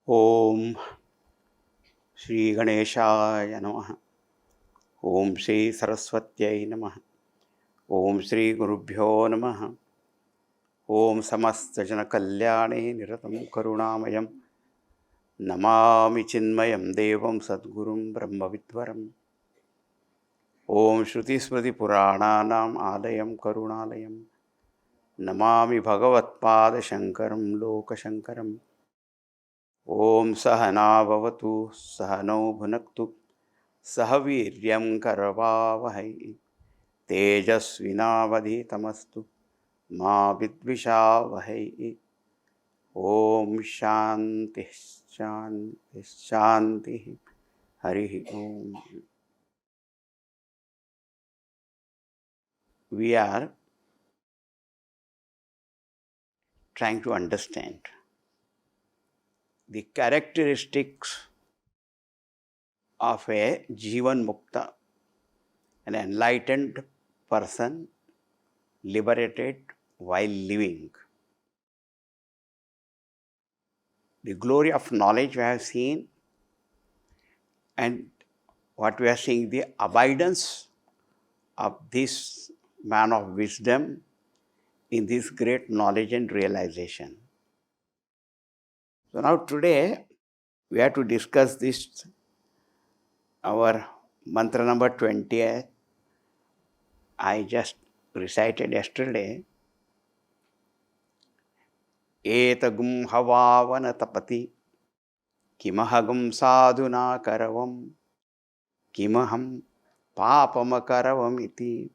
Om Shri Ganeshaya Namaha. Om Shri Saraswatyai Namaha. Om Shri Gurubhyo Namaha. Om Samasta Jana Kalyane Niratam Karunamayam. Namami Chinmayam Devam Sadgurum Brahma Vidvaram. Om Shruti Smriti Purananam Alayam Karunalayam. Namami Bhagavat Pada Shankaram Loka Shankaram. Om Sahana Bhavatu Sahano Bhunaktu Sahaviryam Karavavahai Tejasvinavadhitamastu Ma Vidvishavahai. Om Shanti Shanti Shanti. Hari Om. We are trying to understand the characteristics of a Jivan-Mukta, an enlightened person, liberated while living. The glory of knowledge we have seen, and what we are seeing, the abidance of this man of wisdom in this great knowledge and realization. So now today we have to discuss this, our mantra number 20. I just recited yesterday. Etagm-ha tapati kimahagm-sädhu näkaravam kimaham päpam-akaravamiti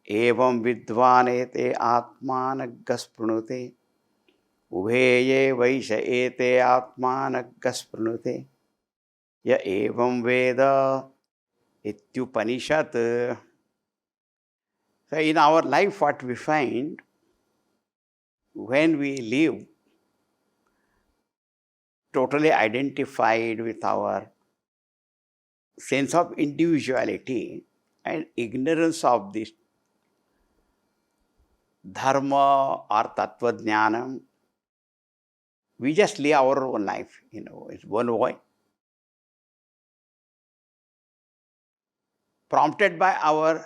evam vidvänete ätmänagm-sprnute ubhe hyevaisha ätmänagm-sprnute evam veda ityupanishat. So in our life what we find, when we live totally identified with our sense of individuality and ignorance of this dharma or tattva jnana, we just live our own life, it's one way. Prompted by our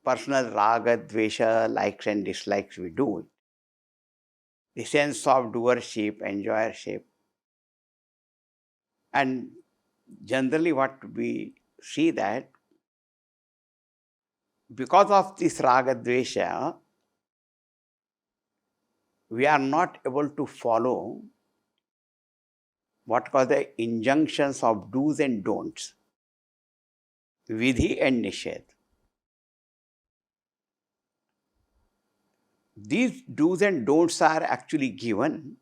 personal raga, dvesha, likes and dislikes, we do it. The sense of doership, enjoyership. And generally what we see that because of this raga, dvesha, we are not able to follow what called the injunctions of do's and don'ts, vidhi and nishedh. These do's and don'ts are actually given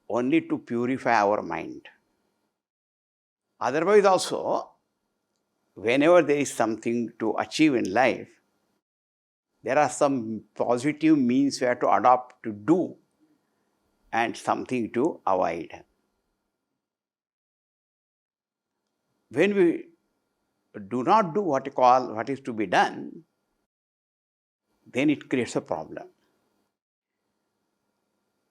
only to purify our mind. Otherwise also, whenever there is something to achieve in life, there are some positive means we have to adopt to do and something to avoid. When we do not do what is to be done, then it creates a problem.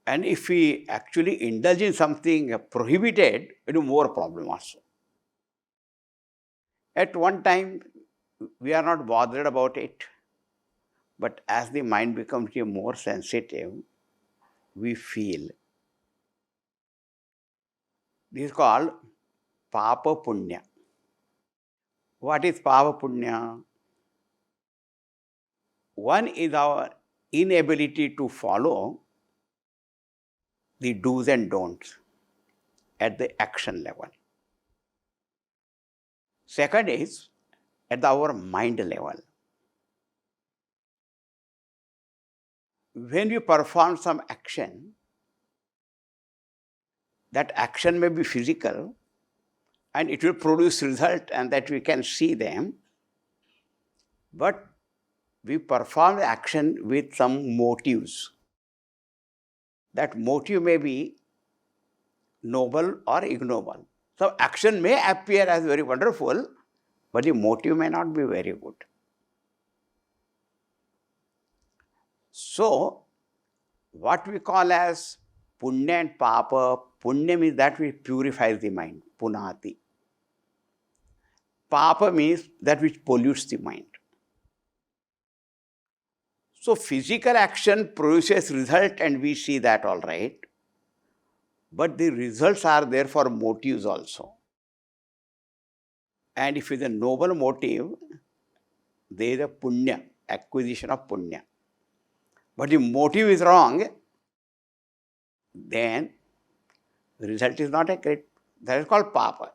And if we actually indulge in something prohibited, it will be more problem also. At one time, we are not bothered about it. But as the mind becomes more sensitive, we feel. This is called papa punya. What is papa punya? One is our inability to follow the do's and don'ts at the action level. Second is at our mind level. When we perform some action, that action may be physical and it will produce result and that we can see them, but we perform the action with some motives. That motive may be noble or ignoble. So action may appear as very wonderful, but the motive may not be very good. So what we call as Punya and papa. Punya means that which purifies the mind, punati. Papa means that which pollutes the mind. So physical action produces result and we see that all right. But the results are there for motives also. And if it is a noble motive, there is a punya, acquisition of punya. But if motive is wrong, then the result is not accurate. That is called papa.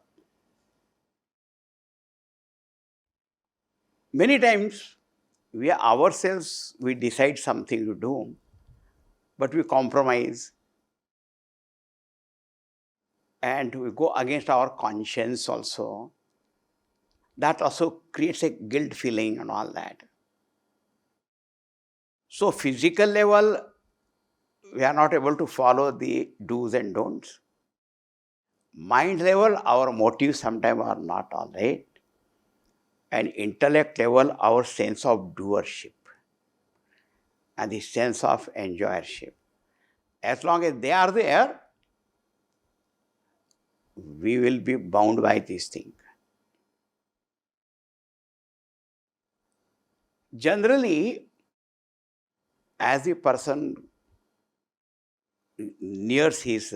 Many times, we ourselves, we decide something to do, but we compromise and we go against our conscience also. That also creates a guilt feeling and all that. So physical level, we are not able to follow the do's and don'ts. Mind level, our motives sometimes are not all right. And intellect level, our sense of doership and the sense of enjoyership. As long as they are there, we will be bound by this thing. Generally, as the person nears his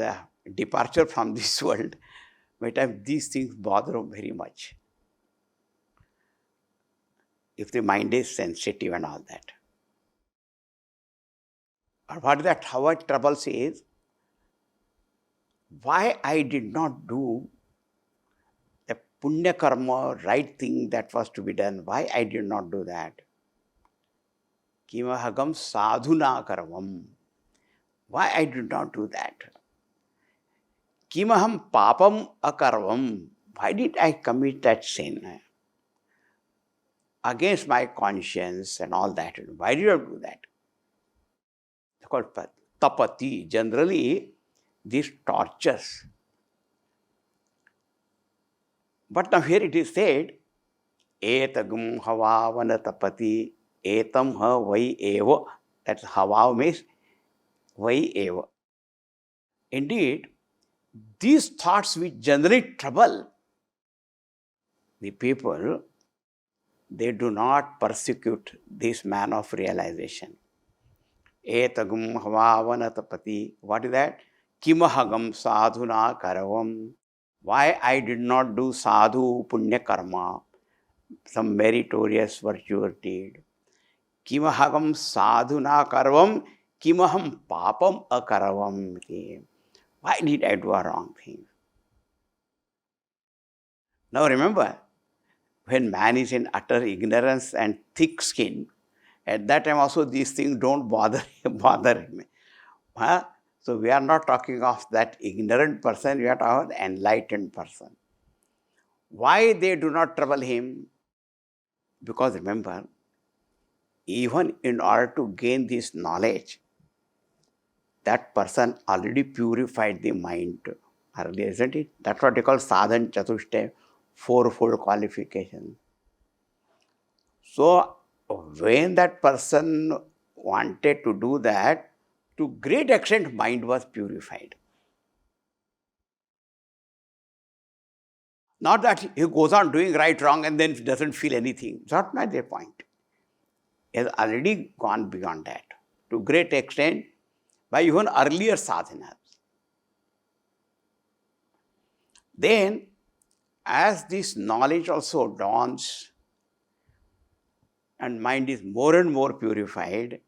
departure from this world, many times these things bother him very much. If the mind is sensitive and all that. Or what that how it troubles is, why I did not do the punya karma, right thing that was to be done, why I did not do that? Kimahagm-sädhu näkaravam. Why I did not do that? Kimaham päpam-akaravamiti. Why did I commit that sin? Against my conscience and all that. Why did I do that? It's called tapati. Generally, these tortures. But now here it is said, etagm-ha tapati, etagm-ha väva. That's hava means väva. Indeed, these thoughts which generally trouble the people, they do not persecute this man of realization. Etagm-ha tapati. What is that? Kimahagm-sädhu näkaravam. Why I did not do sadhu punya karma, some meritorious virtuous deed. Kimahagm-sädhu näkaravam, kimaham päpam-akaravamiti. Why did I do a wrong thing? Now remember, when man is in utter ignorance and thick skin, at that time also these things don't bother him. Huh? So we are not talking of that ignorant person, we are talking of the enlightened person. Why they do not trouble him? Because remember, even in order to gain this knowledge, that person already purified the mind earlier, isn't it? That's what they call sadhan chatushte, fourfold qualification. So when that person wanted to do that, to great extent mind was purified. Not that he goes on doing right, wrong and then doesn't feel anything. That's not their point. He has already gone beyond that to great extent by even earlier sadhanas. Then, as this knowledge also dawns and mind is more and more purified,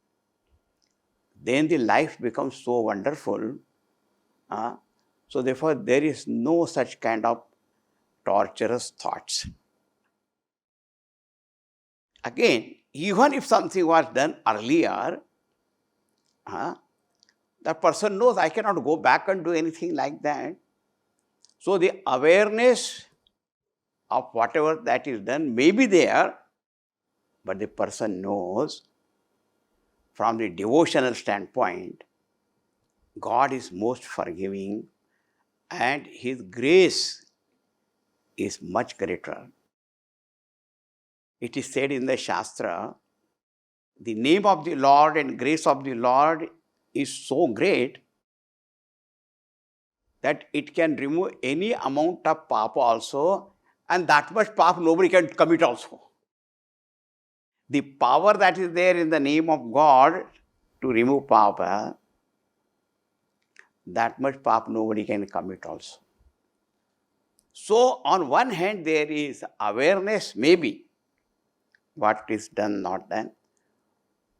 then the life becomes so wonderful. So therefore, there is no such kind of torturous thoughts. Again, even if something was done earlier, the person knows I cannot go back and do anything like that. So the awareness of whatever that is done may be there, but the person knows from the devotional standpoint, God is most forgiving and His grace is much greater. It is said in the Shastra, the name of the Lord and grace of the Lord is so great that it can remove any amount of papa also, and that much papa nobody can commit also. The power that is there in the name of God to remove papa, that much papa nobody can commit also. So on one hand there is awareness, maybe, what is done, not done,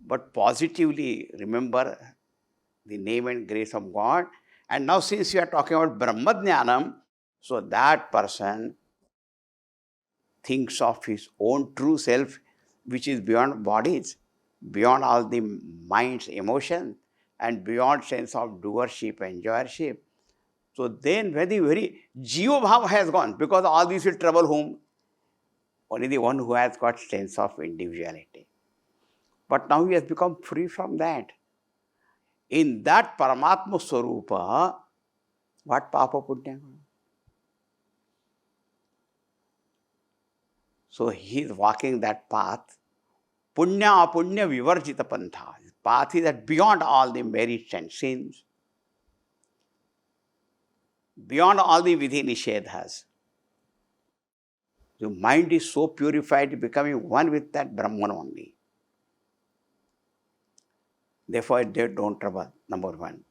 but positively remember the name and grace of God. And now since we are talking about Brahma-jnanam, so that person thinks of his own true self, which is beyond bodies, beyond all the mind's emotion, and beyond sense of doership, enjoyership. So then when the very jiva-bhava has gone, because all this will trouble whom? Only the one who has got sense of individuality. But now he has become free from that. In that Paramatma Swarupa, what papa punya? So he is walking that path. Punya apunya vivarjita pantha. Path is that beyond all the merits and sins, beyond all the vidhi nishedhas. The mind is so purified, becoming one with that Brahman only. Therefore, they don't trouble, number one.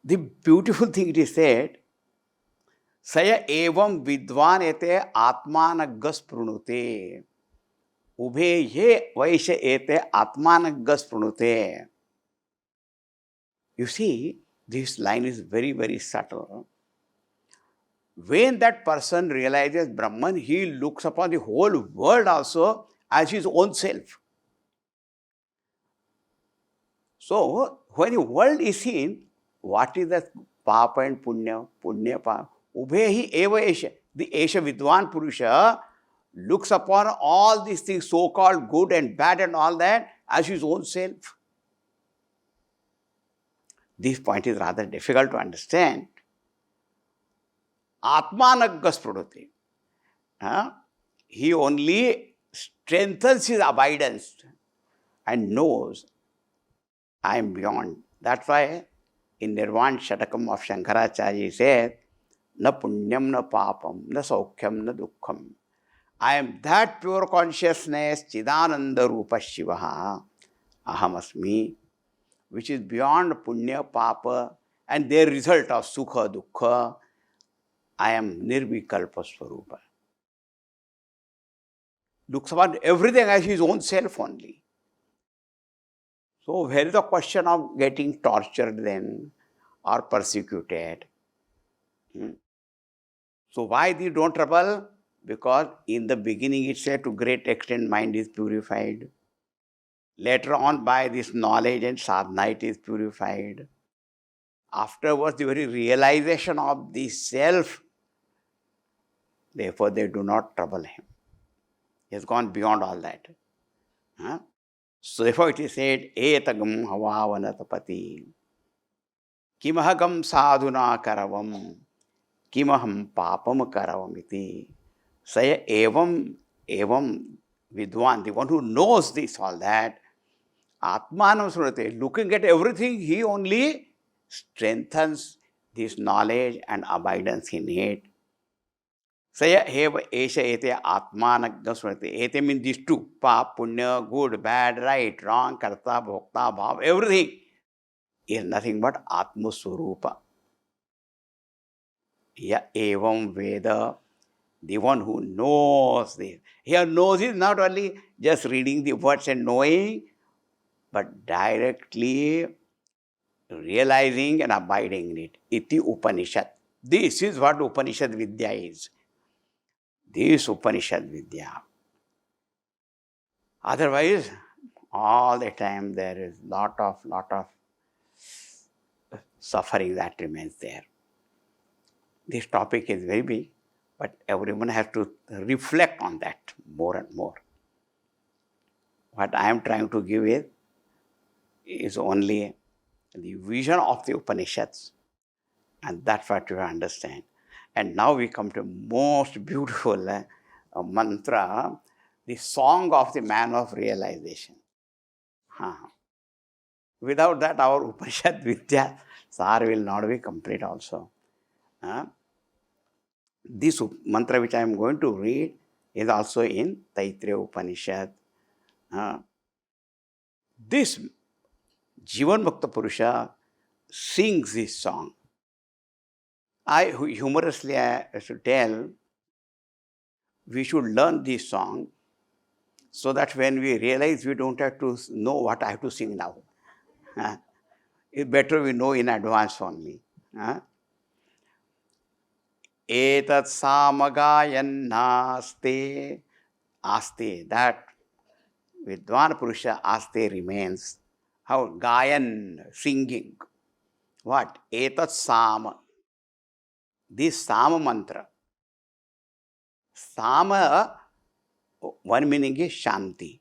The beautiful thing it is said, Saya evam vidvänete ätmänagm-sprnute. Ubhe hyevaisha ätmänagm-sprnute. You see, this line is very, very subtle. When that person realizes Brahman, he looks upon the whole world also as his own self. So, when the world is seen, what is the papa and punya? Punya papa. Ubhe hi hyevaisha. The Esha Vidwan Purusha looks upon all these things, so-called good and bad and all that, as his own self. This point is rather difficult to understand. Ätmänagm-sprnute. He only strengthens his abidance and knows I am beyond. That's why in Nirvana Shatakam of Shankaracharya he says, na punyam na papam, na saukhyam na dukkham. I am that pure consciousness, Chidananda Rupa Shivaha, Ahamasmi, which is beyond punya, papa, and their result of sukha, dukkha. I am nirvikalpa swarupa. Looks upon everything as his own self only. So where is the question of getting tortured then or persecuted? So why they don't trouble? Because in the beginning itself to great extent mind is purified. Later on by this knowledge and sadhana it is purified. Afterwards the very realization of the self, therefore they do not trouble him. He has gone beyond all that. So therefore it is said, etagm-ha tapati. Kimahagm-sädhu näkaravam. Kimaham päpam-akaravamiti. Say evam vidvan, the one who knows this, all that, ätmänagm-sprnute, looking at everything, he only strengthens this knowledge and abidance in it. Saya hyevaisha ätmänagm-sprnute. Ete means these two, pap, punya, good, bad, right, wrong, karta, bhokta, bhav, everything is nothing but atma-swarupa. Ya evam veda, the one who knows this. Here knows is not only just reading the words and knowing, but directly realizing and abiding in it. Ityupanishat. This is what Upanishad Vidya is. This Upanishad Vidya. Otherwise, all the time there is lot of suffering that remains there. This topic is very big, but everyone has to reflect on that more and more. What I am trying to give is only the vision of the Upanishads, and that's what you understand. And now we come to most beautiful mantra, the song of the man of realization. Without that, our Upanishad Vidya Sara will not be complete also. Uh, this mantra which I am going to read is also in Taittiriya Upanishad. This Jivan-Mukta Purusha sings this song. I humorously should tell, we should learn this song so that when we realize we don't have to know what I have to sing now. It's better we know in advance only. Etat samagayannaste aste, that Vidvana Purusha aste remains. How? Gayan, singing. What? Etat Saama. This Saama mantra. Saama, one meaning is Shanti.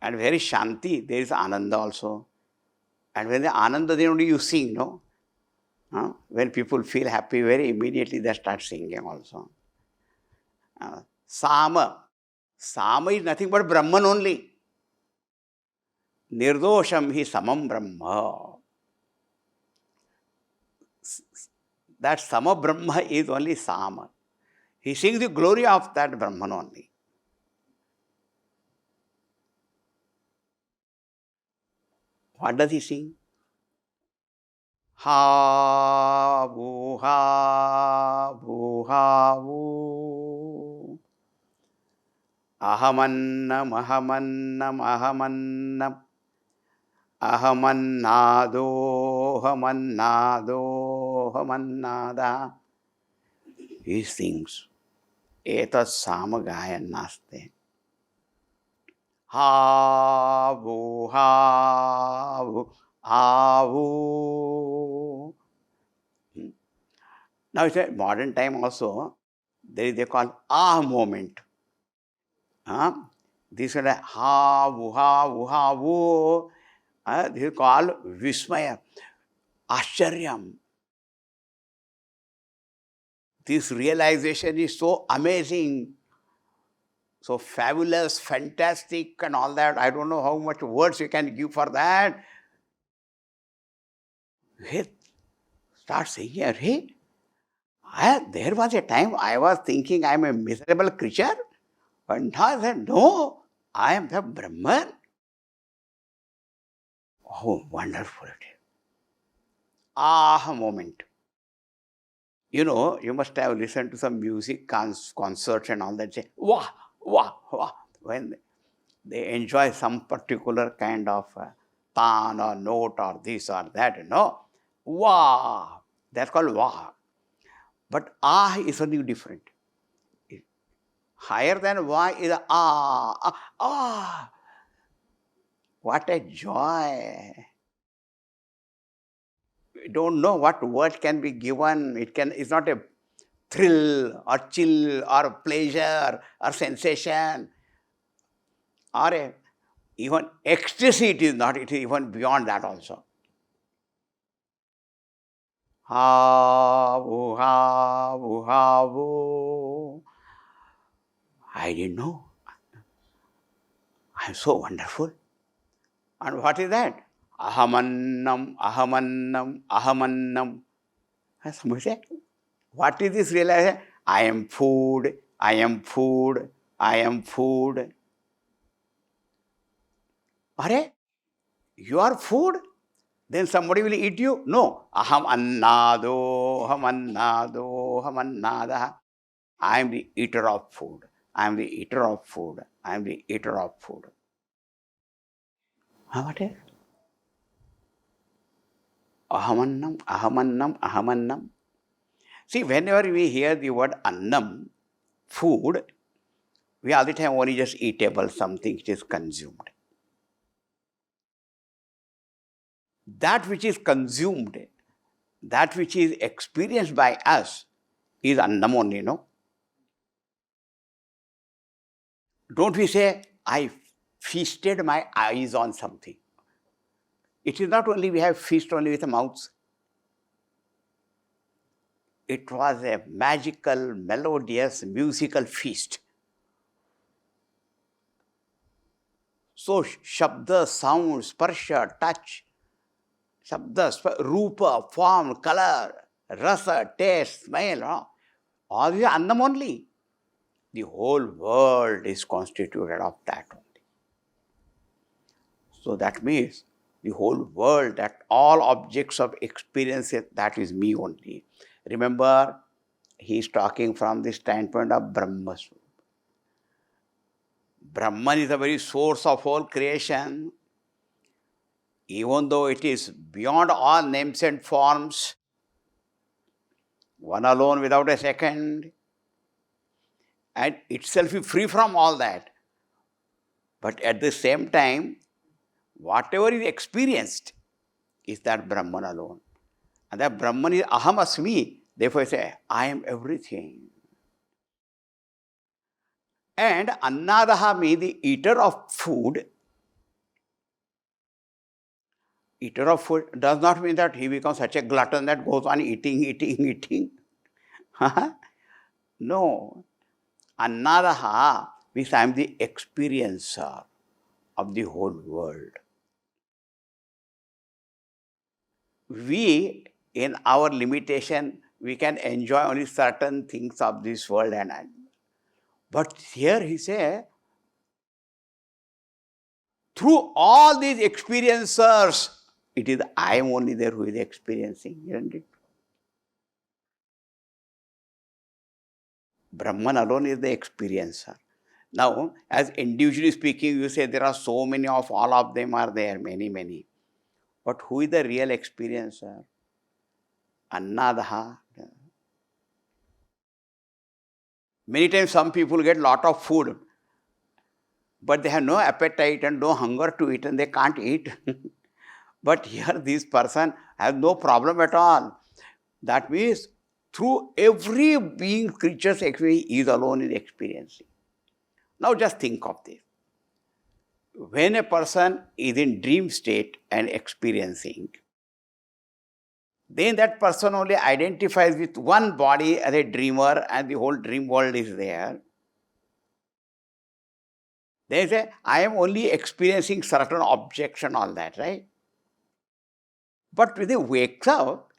And where is Shanti, there is Ananda also. And when the Ananda, then only you sing, no? When people feel happy, very immediately they start singing also. Saama. Saama is nothing but Brahman only. Nirdosham hi samam Brahma. That Sama Brahma is only Saama. He sings the glory of that Brahman only. What does he sing? Ha vu ha vu ha vu. Ahamannam ahamannam ahamannam. Ahamannado hamannado hamannada. He sings. Etat samagayan naste. Ha vu ha vu ha vu. Now it's a modern time also. There is they call ah moment. This is like ha vu ha vu ha vu. This is called vismaya, ascharyam. This realization is so amazing, so fabulous, fantastic, and all that. I don't know how much words you can give for that. Hey, start saying here, hey, there was a time I was thinking I am a miserable creature, but now I said, no, I am the Brahman. Oh, wonderful. Ah, moment. You know, you must have listened to some music concerts and all that. Say, wah, wah, wah. When they enjoy some particular kind of tan or note or this or that, you know. Wah. That's called wah. But ah is something different. Higher than wah is ah, ah, ah. What a joy. We don't know what word can be given. It's not a thrill or chill or pleasure or sensation or even ecstasy. It is not. It is even beyond that also. Ha vu ha vu ha vu. I didn't know. I am so wonderful. And what is that? Ahamannam, ahamannam, ahamannam. Somebody say, what is this realization? I am food, I am food, I am food. Are you are food? Then somebody will eat you? No. Aham annado, aham annado, aham annada. I am the eater of food. I am the eater of food. I am the eater of food. What is? Ahamannam, ahamannam, ahamannam. See, whenever we hear the word annam, food, we all the time only just eatable, something which is consumed. That which is consumed, that which is experienced by us is annam only, no? Don't we say, I feasted my eyes on something. It is not only we have feast only with the mouths. It was a magical, melodious, musical feast. So, shabda, sound, sparsha, touch, Shabda, rupa, form, color, rasa, taste, smell, all these are annam only. The whole world is constituted of that only. So that means the whole world, that all objects of experience, that is me only. Remember, he is talking from the standpoint of Brahma. Brahman is the very source of all creation. Even though it is beyond all names and forms, one alone without a second, and itself is free from all that. But at the same time, whatever is experienced is that Brahman alone. And that Brahman is aham asmi. Therefore, I say, I am everything. And annadaha means the eater of food. Eater of food does not mean that he becomes such a glutton that goes on eating. No. Annadaha means I am the experiencer of the whole world. We, in our limitation, we can enjoy only certain things of this world, but here he says, through all these experiencers, it is I am only there who is experiencing, isn't it? Brahman alone is the experiencer. Now, as individually speaking, you say there are so many of all of them are there, many. But who is the real experiencer? Annadaha. Many times some people get lot of food, but they have no appetite and no hunger to eat and they can't eat. But here this person has no problem at all. That means through every being, creature's experience, he is alone in experiencing. Now just think of this. When a person is in dream state and experiencing, then that person only identifies with one body as a dreamer and the whole dream world is there. They say, I am only experiencing certain objects and all that, right? But when they wake up,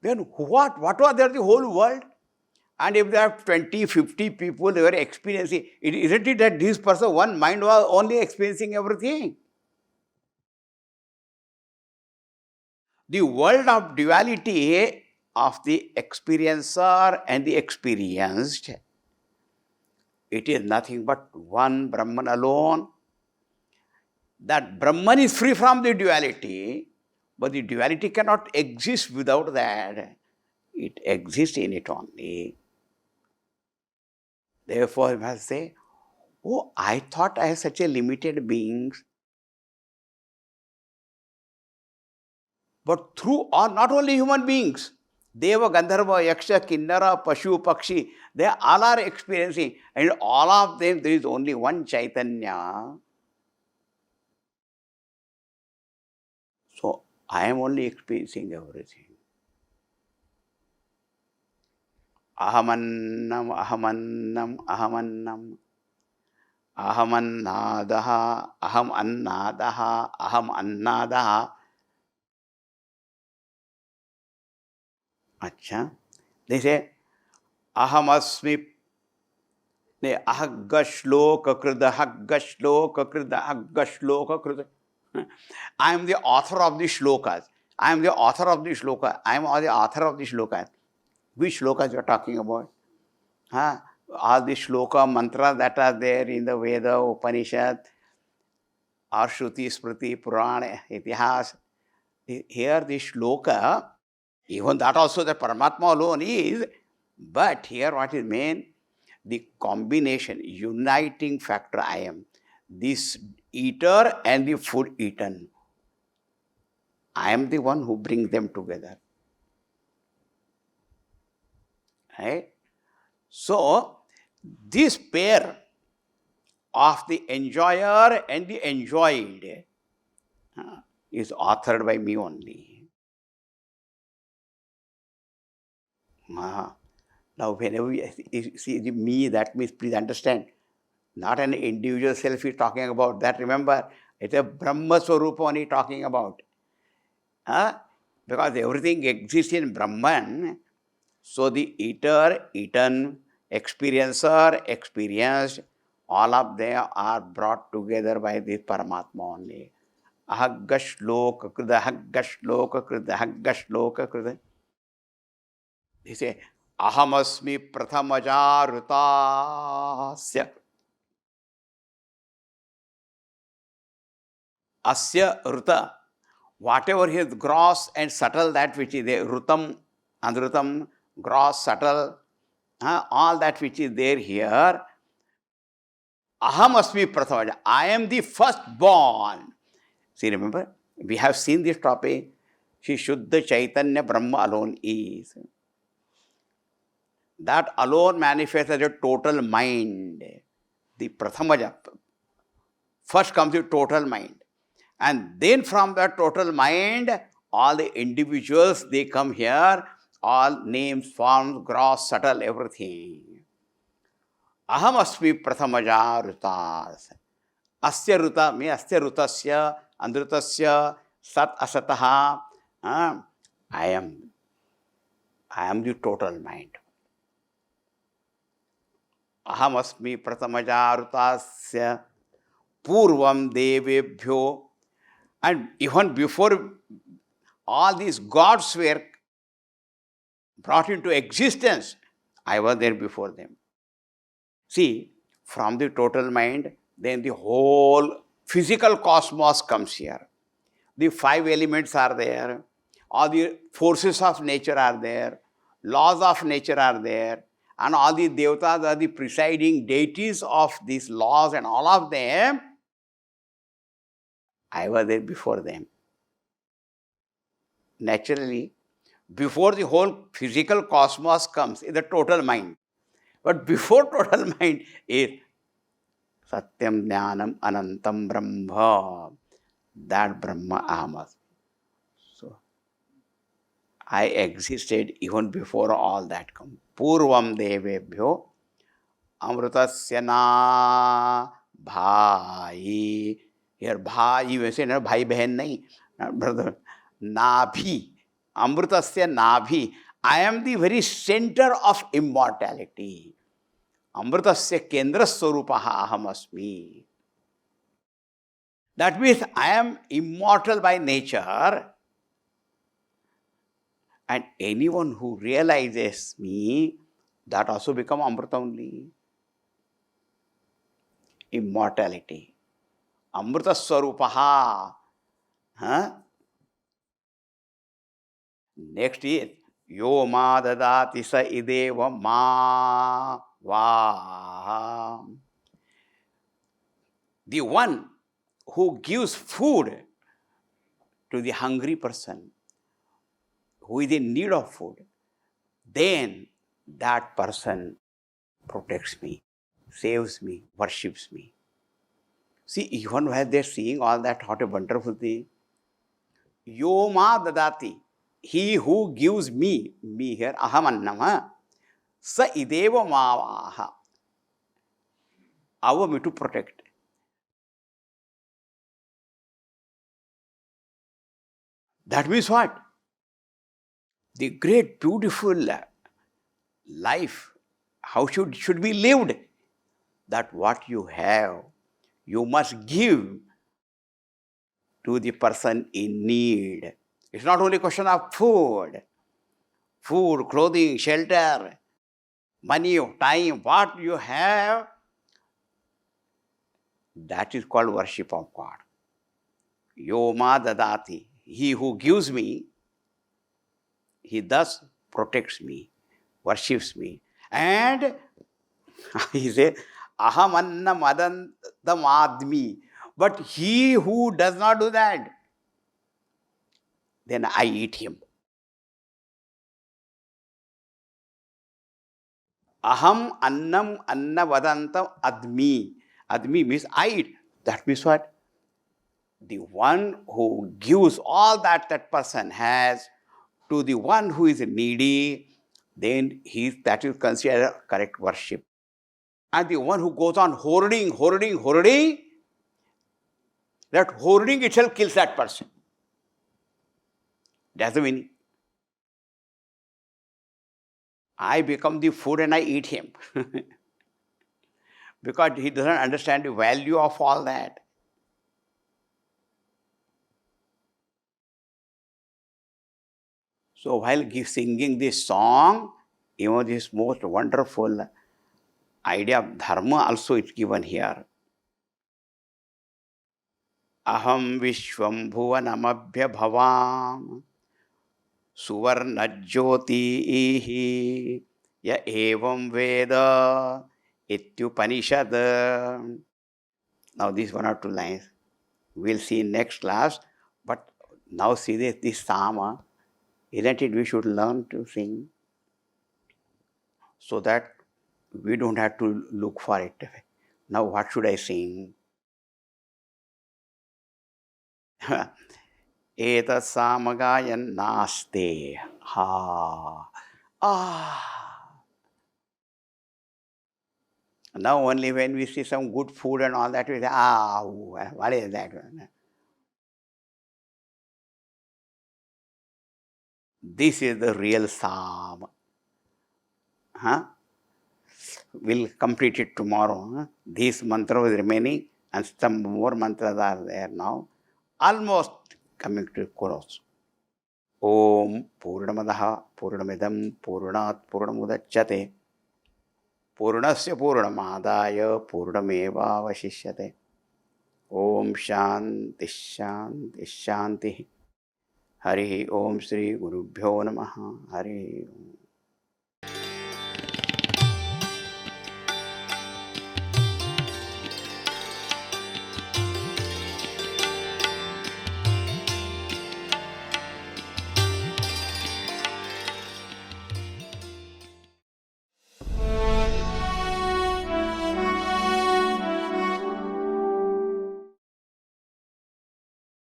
then what was there the whole world? And if there are 20, 50 people, they were experiencing, isn't it that this person, one mind was only experiencing everything? The world of duality of the experiencer and the experienced, it is nothing but one Brahman alone. That Brahman is free from the duality, but the duality cannot exist without that. It exists in it only. Therefore, you must say, oh, I thought I have such a limited being. But through all, not only human beings, Deva, Gandharva, Yaksha, Kinnara, Pashu, Pakshi, they all are experiencing. And all of them, there is only one Chaitanya. So, I am only experiencing everything. Ahamannam, ahamannam, ahamannam. Ahamannadaha, aham annadaha, aham annadaha. Acha. They say, aham asmi, ahagga shloka krida, hagga shloka krida, hagga shloka krida. I am the author of the shlokas. I am the author of the shloka. I am the author of the shlokas. Which shlokas you are talking about? All the shloka mantras that are there in the Veda, Upanishad, or Shruti, Smriti, Purana, Itihas. Here the shloka, even that also the Paramatma alone is, but here what is main? The combination, uniting factor I am. This eater and the food eaten. I am the one who brings them together. Right? So, this pair of the enjoyer and the enjoyed is authored by me only. Now, whenever you see the me, that means, please understand, not an individual self is talking about that. Remember, It's a Brahma Swarupa only talking about. Because everything exists in Brahman, so the eater, eaten, experiencer, experienced, all of them are brought together by this Paramatma only. Ahagga shloka krida, ahagga shloka krida, ahagga shloka krida. He says, ahamasmi prathamajarutasya. Asya ruta. Whatever is gross and subtle, that which is there, rutam, anrutam, gross, subtle, all that which is there here, aham asmi prathamaja. I am the firstborn. See, remember, we have seen this topic. Shri Shuddha Chaitanya Brahma alone is. That alone manifests as a total mind. The prathamaja. First comes the total mind. And then from that total mind, all the individuals, they come here, all names, forms, gross, subtle, everything. Aham asmi prathamaja rutas. Asya ruta means asya rutasya, andrutasya, sat asataha. I am the total mind. Aham asmi prathamaja rutasya purvam devebhyo. And even before all these gods were brought into existence, I was there before them. See, from the total mind, then the whole physical cosmos comes here. The 5 elements are there, all the forces of nature are there, laws of nature are there, and all the devatas are the presiding deities of these laws, and all of them, I was there before them. Naturally, before the whole physical cosmos comes is the total mind. But before total mind is Satyam Jnanam Anantam Brahma. That Brahma Aham. So, I existed even before all that comes. Purvam devebhyo amrutasya na bhai. Here bhai, we say no bhai behan nahi, brother. Nabhi, amrutasya nabhi. I am the very center of immortality. Amrutasya kendra swarupaha aham asmi. That means I am immortal by nature, and anyone who realizes me, that also become Amrita only. Immortality. Amrita swarupaha. Next is yo ma dadati sa ideva ma va. The one who gives food to the hungry person, who is in need of food, then that person protects me, saves me, worships me. See, even when they're seeing all that, what a wonderful thing. Yo ma dadati. He who gives me here, aham annam, sa ideva mavaha. Allow me to protect. That means what? The great, beautiful life, how should be lived? That what you have, you must give to the person in need. It's not only a question of food, clothing, shelter, money, time, what you have, that is called worship of God. Yo ma dadati. He who gives me, he thus protects me, worships me. And he says, aham anna madantam admi. But he who does not do that, then I eat him. Aham annam anna vadantam admi. Admi means I eat. That means what? The one who gives all that person has to the one who is needy, then that is considered correct worship. And the one who goes on hoarding, That hoarding itself kills that person. That's the meaning. I become the food and I eat him. Because he doesn't understand the value of all that. So while singing this song, this most wonderful idea of dharma also is given here. Aham vishvam bhuvanamabhya bhavam suvarna jyoti ya evam veda ityupanishat. Now these one or two lines we'll see in next class, but now see this Saama. Isn't it we should learn to sing so that we don't have to look for it. Now what should I sing? Etat samagayan naste. Ha. Ah. Now only when we see some good food and all that, we say, what is that? This is the real Saama. Huh? We'll complete it tomorrow. Huh? This mantra is remaining and some more mantras are there now. Almost coming to close. Om Purnamadaha Purnamidam Purnat Purnamudachyate Purnasya Purnamadaya Purnameva Vashishyate. Om Shanti Shanti Shanti. Hari Om Sri Gurubhyo Namaha. Hari Om.